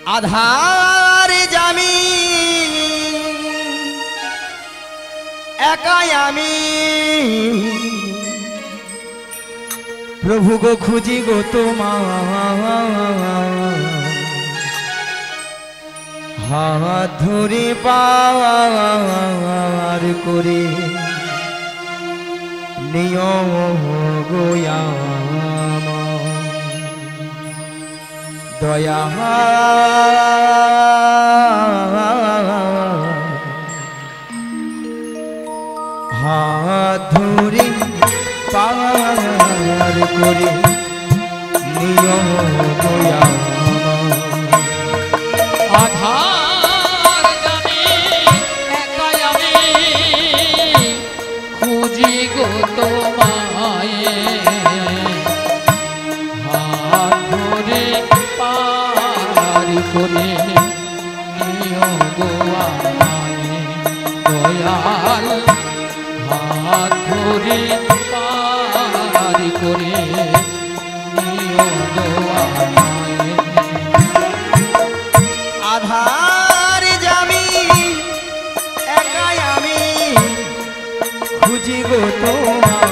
আধার জামি একাই আমি প্রভু গো খুঁজি গো তোমার হাত ধরে পার করে নিয়ম গোয়াম দয়া হাত ধরে পার করে নিয়ম গোয়াম আধার জানি একাই আমি খুঁজি গো তোমায় হাত ধরে পার করে নিও গো আমায় দয়াল হাত ধরে পার করে নিও গো আমায় আধার জামি একাই আমি খুঁজি গো তোমার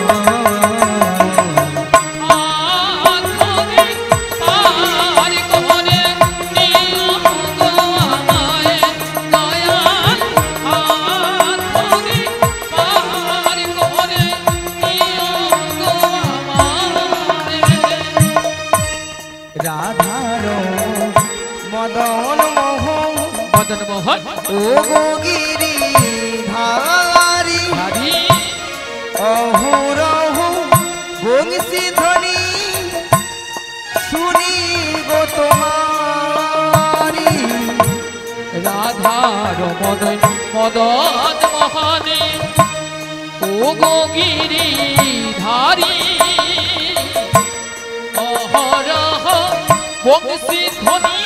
রাধার মদন মোহন মদন মোহন ও গো গিরি ধারি অহরহ বংশী ধ্বনি শুনি গো তোমারি রাধার মদন মদন মোহনে ও গো গিরি ধারি অহরহ বংশী ধ্বনি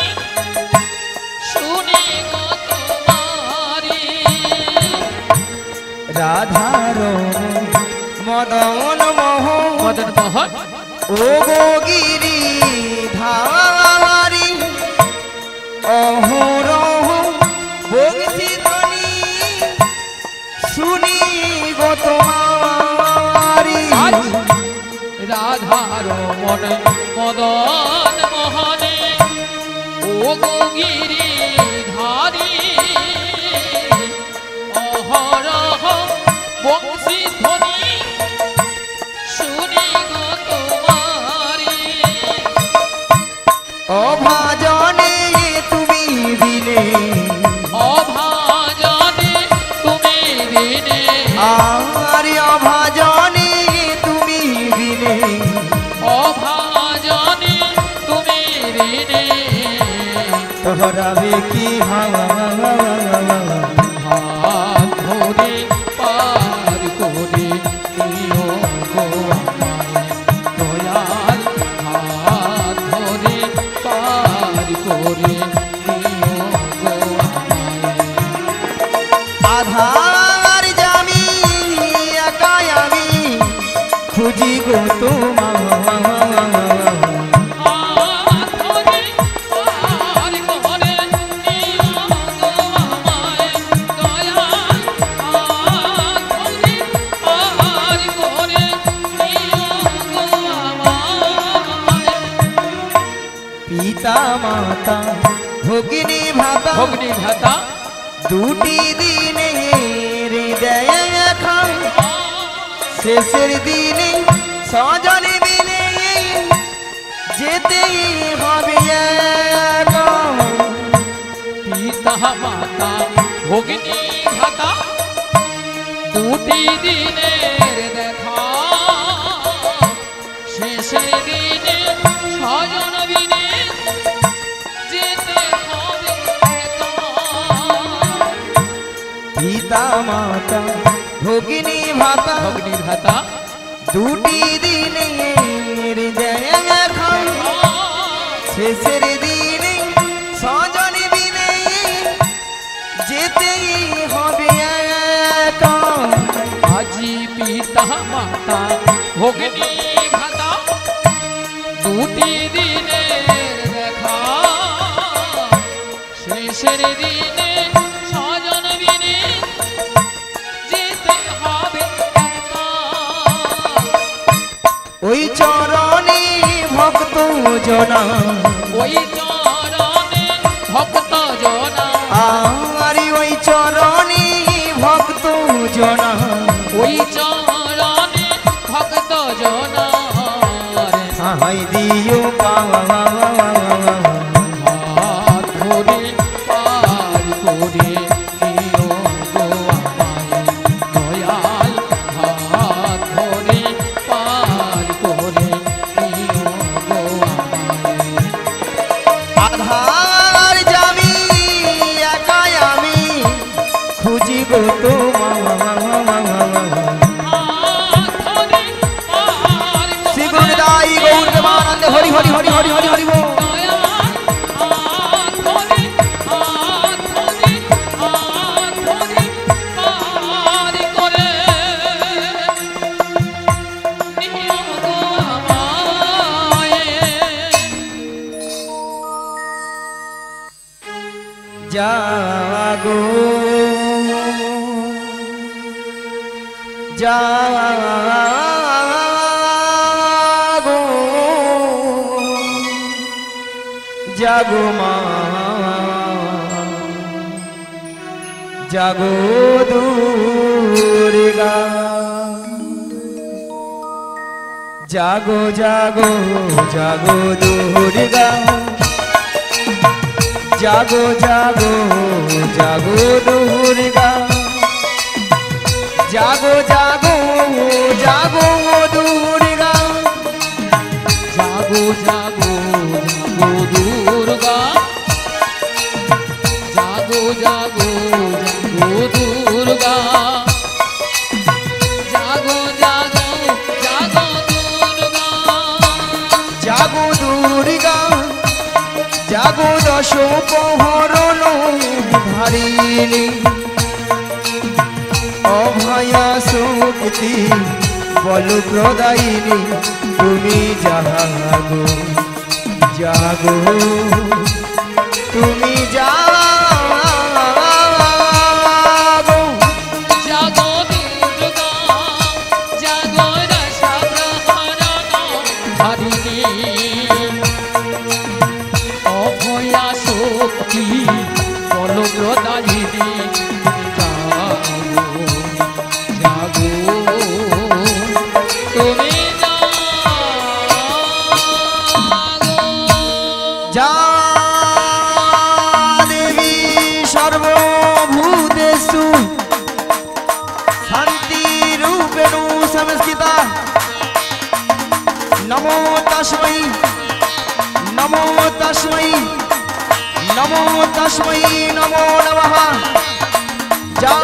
শুনি গো তোমারি রাধার মদন মোহন মদন মোহন ও গো গিরি ধারি অহরহ বংশী ধ্বনি শুনি গো তোমারি রাধার মদন মদন মোহনে ও গো গিরি ধারি অহরহ বংশী ধ্বনি শুনি গো তোমারি অভাজনে তুমি বিনে অভাজনে তুমি বিনে আর অভাজনে তুমি বিনে অভাজনে তুমি বিনে তোহরাবে কি হাত ধরে পার করে নিও গো আমায় দয়াল হাত ধরে পার করে নিও গো আমায় আধার জামি একাই আমি খুঁজি গো তোমার পিতা মাতা ভগিনী ভাতা ভগ্নি ভাতা দুটি দিনে হৃদয় খাই শেষের দিনে স্বজন বিনে যেতে হবে একা। পিতা মাতা ভগ্নি ভাতা দুটি দিনের দেখা শেষের দিনে স্বজন বিনে যেতে হবে একা। পিতা মাতা ভগিনী ভাতা ভগ্নির ভাতা দুটি দিনে হৃদয় খাই শেষের দিনে স্বজন বিনে যেতে হবে একা। আজি পিতা মাতা ভগ্নি ভাতা দুটি দিনের দেখা শেষের দিনে স্বজন বিনে যেতে হবে একা। ওই চরণে ভক্ত জনা, ওই চরণে ভক্ত জনা, আরে ওই চরণে ভক্ত জনা, ওই চরণে ভক্ত জনা হাই দিও পাওয়া হাত ধরে পার করে নিও গো আমায় দয়াল, হাত ধরে পার করে নিও গো আমায়। আধার যাবি একাই আমি খুঁজিব শ্রী গুরু নিতাই গৌর প্রেমানন্দে হরি হরি হরি হরি হরি হরি বল। জাগো জাগো জাগো মা জাগো দুর্গা, জাগো জাগো জাগো দুর্গা, জাগো জাগো জাগো দুর্গা, জাগো জাগো জাগো দুর্গা, জাগো জাগো জাগো দুর্গা, জাগো জাগো জাগো দুর্গা, জাগো জাগো জাগো দুর্গা, জাগো দুর্গা, জাগো দশ প্রহরণ ধারিণী, অভয়া শক্তি বল প্রদায়িনী, তুমি জাগো জাগো তুমি জাগো, জাগো দুর্গা, জাগো দশপ্রহরণ ধারিণী, অভয়া শক্তি বল প্রদায়িনী, জাগো জাগো তুমি যা দেবী সর্বভূতেষু শান্তিরূপেণ সংস্থিতা, নমো তস্मै নমো তস্मै নমো তস্मै নমো নমঃ। যা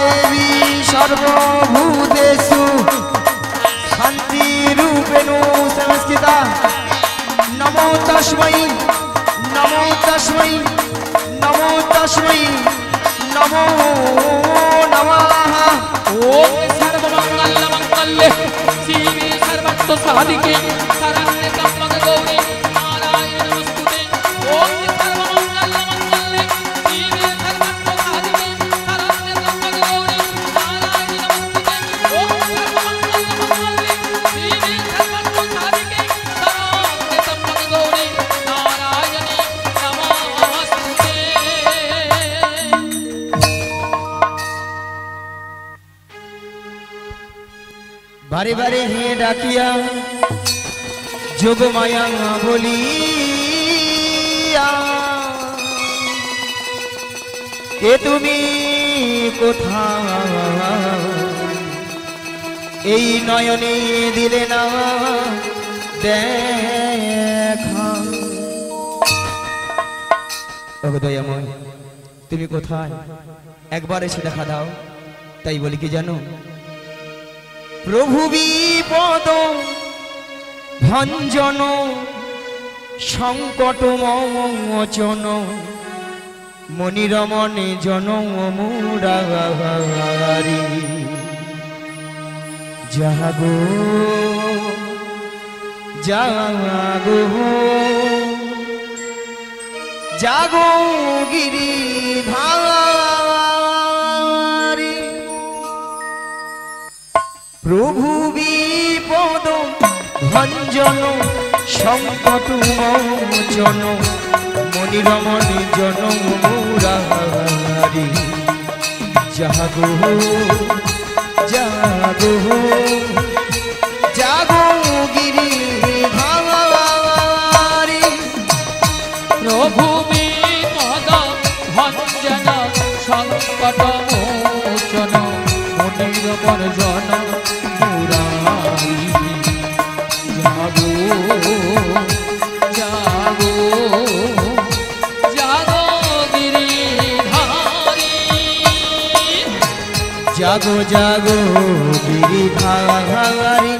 দেবী সর্বভূতেষু শান্তিরূপেণ সংস্থিতা, নমো তস্मै নমো তস্मै নমো তস্मै নমো নমঃ। ওম সর্বমঙ্গল মঙ্গলে শিবে সর্বার্থ সাধিকে শরণ্যে ত্র্যম্বকে গৌরী নারায়ণী নমস্তুতে। ওম সর্বমঙ্গল মঙ্গলে শিবে সর্বার্থ সাধিকে শরণ্যে ত্র্যম্বকে গৌরী নারায়ণী নমস্তুতে। ওম সর্বমঙ্গল মঙ্গলে শিবে সর্বার্থ সাধিকে শরণ্যে ত্র্যম্বকে গৌরী নারায়ণী নমস্তুতে। বারে বারে হে ডাকিয়া যোগ মায়া বলিয়া, কে তুমি কোথায় এই নয়নে দিলে না দেখা। ওগো দয়াময়, তুমি কোথায় একবার এসে দেখা দাও। তাই বলি কি জানো, প্রভু বিপদ ভঞ্জন সংকট মোচন, মনিরমণে জন মুরারি, জাগো জাগো জাগো গিরিধারী প্রভু বিপদ ভঞ্জন সংকট মোচন মনিরমণ জন মুরারি জাগো জাগো জাগো গিরিধারী প্রভু বিপদ ভঞ্জন সংকট মোচন মনিরমণ জন মুরারি জাগো জাগো জাগো গিরিধারী জাগো জাগো গিরিধারী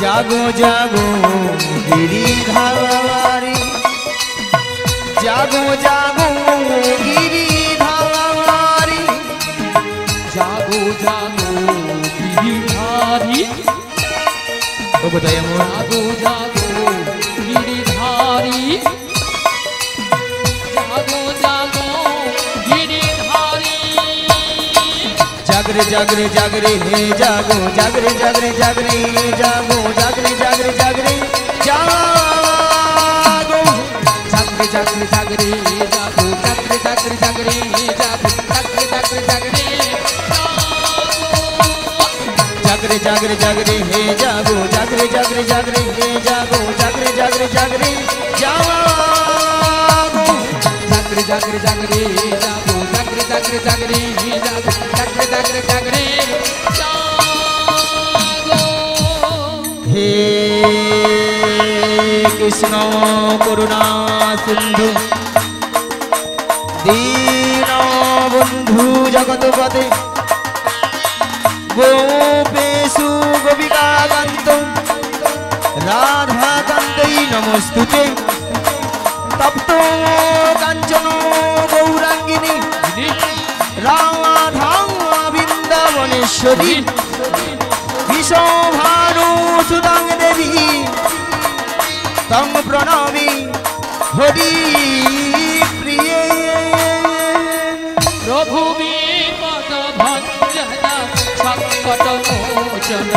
জাগো জাগো গিরিধারী জাগো জাগো গিরিধারী জাগো জাগো গিরিধারী ও কোথায় এমন জাগো জাগো গিরিধারী জাগো জাগো গিরিধারী জাগরে জাগরে জাগরে হে জাগো জাগরে জাগরে জাগরে হে জাগো জাগরে জাগরে জাগরে জাগো জাগরে জাগরে জাগরে জাগো জাগরে জাগরে জাগরে জাগো জাগরে জাগরে জাগরে জাগরে জাগরে জাগরে হে জাগো জাগরে জাগরে জাগরে হে জাগো জাগরে জাগরে জাগরে জাগো জাগরে জাগরে জাগরে জাগো জাগরে জাগরে জাগরে জাগো জাগরে জাগরে জাগরে জাগো হে কৃষ্ণ করুণা সিন্ধু দীন বন্ধু জগৎপতে গোপেশু গোপিকাকান্ত রাধাকান্তৈ নমস্তুতে তপ্ত কাঞ্চন গৌরাঙ্গিনী রাধা বৃন্দাবনেশ্বরী বিশ্বভানু সুতাং দেবী তং প্রণামি হরি প্রিয়ে প্রভু বিপদ ভঞ্জন সংকট মোচন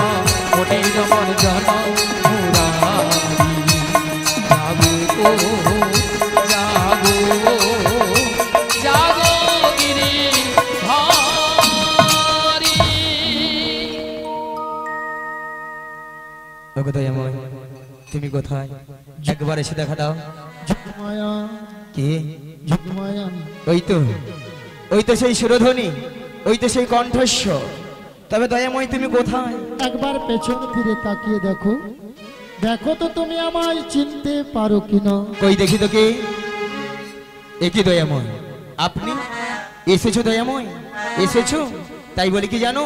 মনিরমণ জন মুরারি জাগো জাগো জাগো গিরিধারী কোথায় এমন তুমি কোথায় একবার এসে দেখা দাও মায়া কে মায়া ওই তো সেই সুরধ্বনি ওই তো সেই কণ্ঠস্বর তবে দয়াময় তুমি কোথায় একবার পেছন ফিরে তাকিয়ে দেখো দেখো তো তুমি আমায় চিনতে পারো কিনা কই দেখি তো কে একই দয়াময় আপনি এসেছো দয়াময় এসেছো তাই বলি কি জানো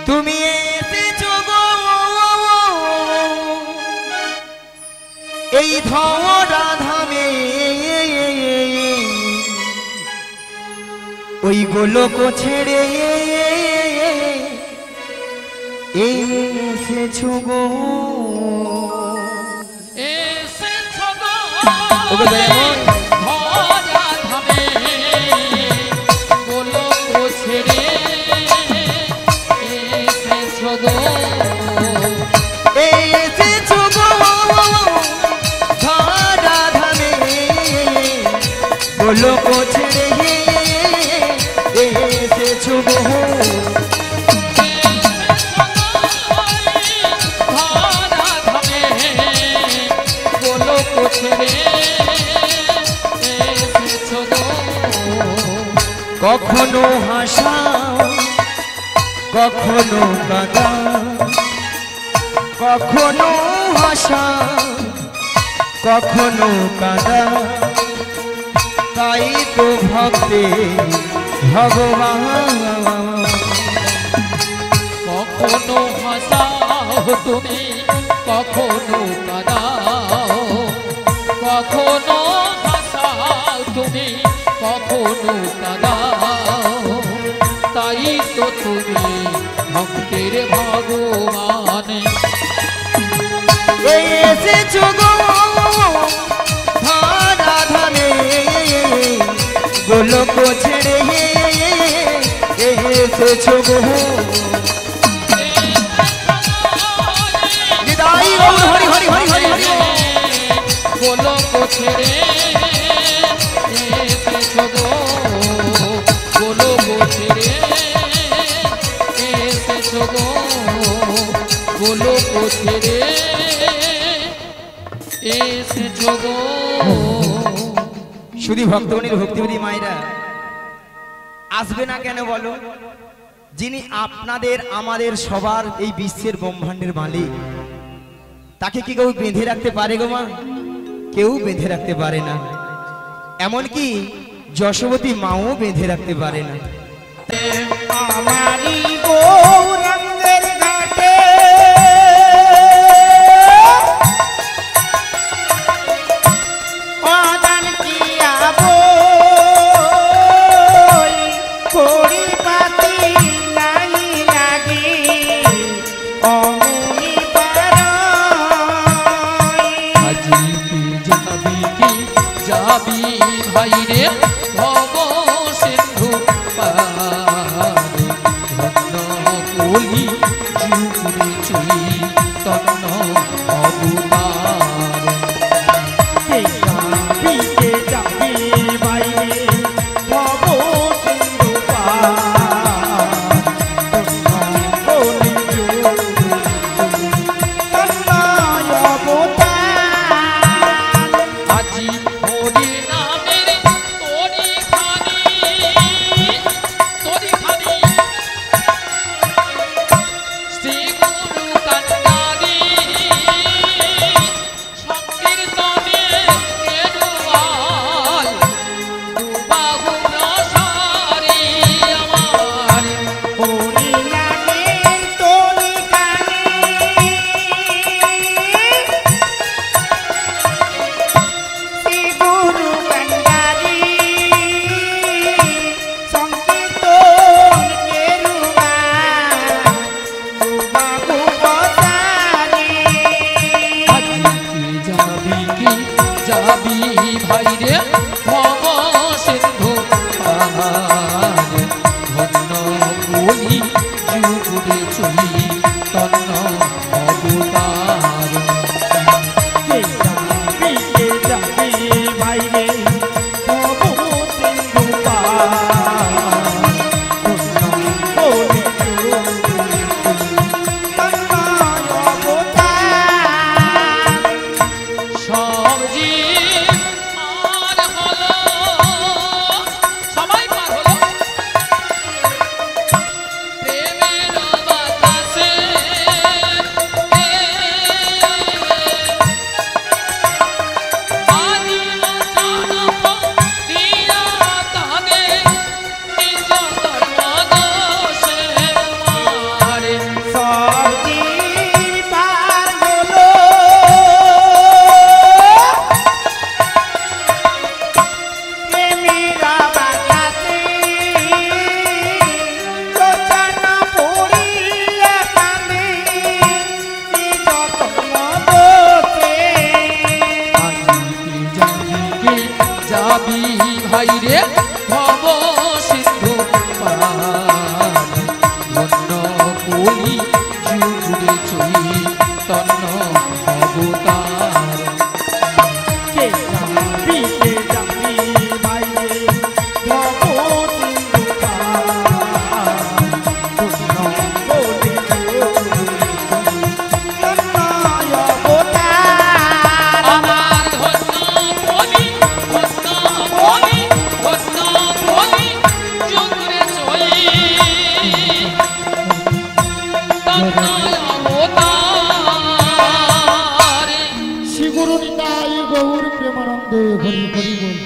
তুমি এসেছো গো এই ধরা ধামে ওই গোলক ছেড়ে এসেছো গো এসেছো গো ওগো দয়াময় ধরা ধামে গোলক ছেড়ে এসেছো গো এসেছো গো ধরা ধামে গোলক ছেড়ে এসেছো গো ধরা ধামে গোলক ছেড়ে এসেছো গো কখনো হাসা কখনো কাঁদা কখনো হাসা কখনো কাঁদা তাই তো ভক্তে ভগবান কখনো হাসাও তুমি কখনো কাঁদাও কখনো হাসাও তুমি কখনো কাঁদাও তাই তো তুমি ভক্তের ভগবান এই এসেছো গো ধরা ধামে গোলক ছেড়ে এসেছো গো নিতাই গৌর হরি হরি হরি হরি হরি গোলক ছেড়ে এসেছো গো গোলক ছেড়ে এসেছো গো গোলক ছেড়ে এসেছো গো। শুধু ভক্তমণির ভক্তিবিধি মায়েরা আসবে না কেন বলো? যিনি আপনাদের আমাদের সবার এই বিশ্বের ব্রহ্মাণ্ডের মালিক, তাকে কি কেউ বেঁধে রাখতে পারে গো মা? কেউ বেঁধে রাখতে পারে না, এমনকি যশোবতী মাও বেঁধে রাখতে পারে না। আমারি গৌরাঙ্গের ঘাটে অদান কিয়াবো করি পাতি নাই লাগে অমনি পারাই আজি কি যাবি ভাই রে ভব সিন্ধু পারে ধন্য কলি যুগরে চুই তন্ন অবতার কে যাবি বাইরে ভব সিন্ধু পারি আজি হরি নামের তরি খানি শ্রী গুরু কান্ডারি সংকীর্তনে কেরুয়াল দুবাহু প্রসারি আমার হরি নামের তোরি কানে শ্রী গুরু কান্ডারি সংকীর্তন কেরুয়া দুবাহু প্রসারি আজি কি যাবি ভাই রে ভব সিন্ধু পাহাড় ধন্য বলি যুগুরে চুই তন্ন অবতার কে যাবি বাইরে প্রভু সিন্ধু পারি সব জীব আর হলো সবাই পার হলো প্রেমের বাতাসে আদি অচানক দিয়া তাদের নিজ কর্ম দোষে মারে সবজি পার হলো প্রেমেরা বাতাসে লোচনা পড়িয়া কাঁদে নিজ কর্ম দোষে আজিকে যাবি ভাই রে ভব সিন্ধু পার ধন্য কলি যুগুরে চুই তন্ন অবতার কে যাবি বাইরে ভব সিন্ধু পারি আমার ধন্য বলি ধন্য বলি যুগুরে চুই তন্ন অবতার শ্রীগুরু নিতাই গৌর প্রেমানন্দে হরি হরি বল।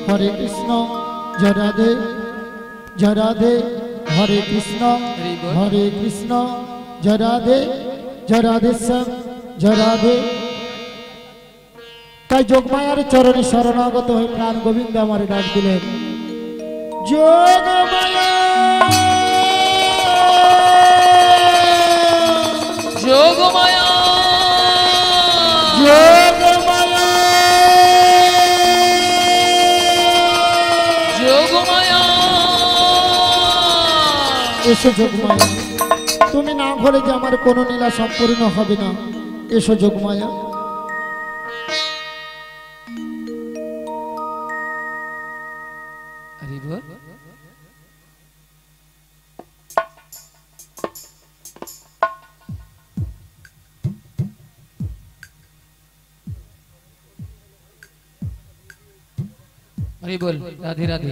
হরে কৃষ্ণ জয় রাধে জয় রাধে, হরে কৃষ্ণ জয় রাধে শ্যাম জয় রাধে। তাই যোগমায়ার চরণে শরণাগত হয়ে প্রাণ গোবিন্দ আমার ডাক দিলেন, যোগমায়া যোগমায়া যোগমায়া যোগমায়া এসো যোগমায়া, তুমি না ঘরে যে আমার কোনো লীলা সম্পূর্ণ হবে না। এসো যোগমায়া। হরি বল। हरि बोल। राधे राधे।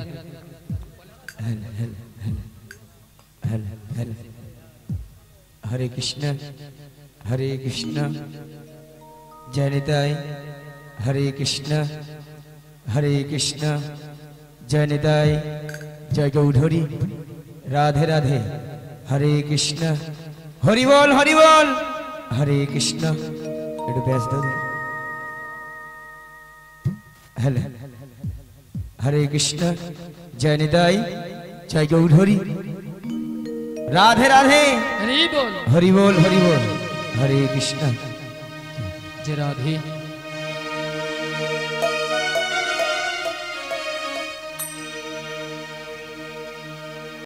हरे कृष्ण जय निताई। हरे कृष्ण जय निताई। जय गौधरी। राधे राधे। हरे कृष्ण हरि बोल हरे कृष्ण। একটু ব্যাস দাও। हेलो हरे कृष्ण जय निताई। जय गौधरी। राधे राधे। हरि बोल। हरि बोल हरे कृष्ण। जय राधे।